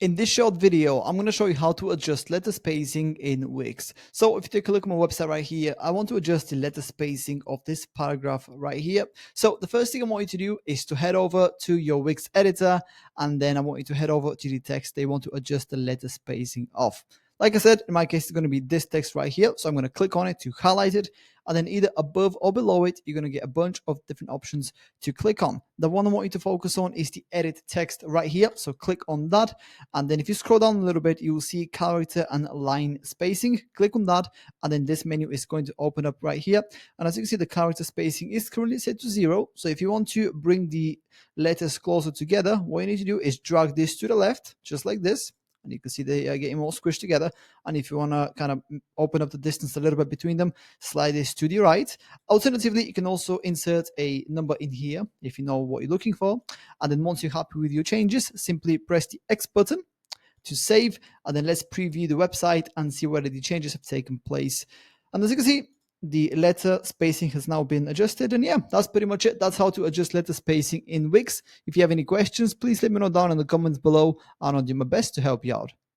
In this short video, I'm going to show you how to adjust letter spacing in Wix. So if you take a look at my website right here, I want to adjust the letter spacing of this paragraph right here. So the first thing I want you to do is to head over to your Wix editor, and then I want you to head over to the text that you want to adjust the letter spacing of. Like I said, in my case, it's going to be this text right here. So I'm going to click on it to highlight it. And then either above or below it, you're going to get a bunch of different options to click on. The one I want you to focus on is the edit text right here. So click on that. And then if you scroll down a little bit, you will see character and line spacing. Click on that. And then this menu is going to open up right here. And as you can see, the character spacing is currently set to 0. So if you want to bring the letters closer together, what you need to do is drag this to the left, just like this. And you can see they are getting all squished together. And if you want to kind of open up the distance a little bit between them, slide this to the right. Alternatively, you can also insert a number in here if you know what you're looking for. And then once you're happy with your changes, simply press the X button to save. And then let's preview the website and see whether the changes have taken place. And as you can see, the letter spacing has now been adjusted. And yeah, that's pretty much it. That's how to adjust letter spacing in Wix. If you have any questions, please let me know down in the comments below, and I'll do my best to help you out.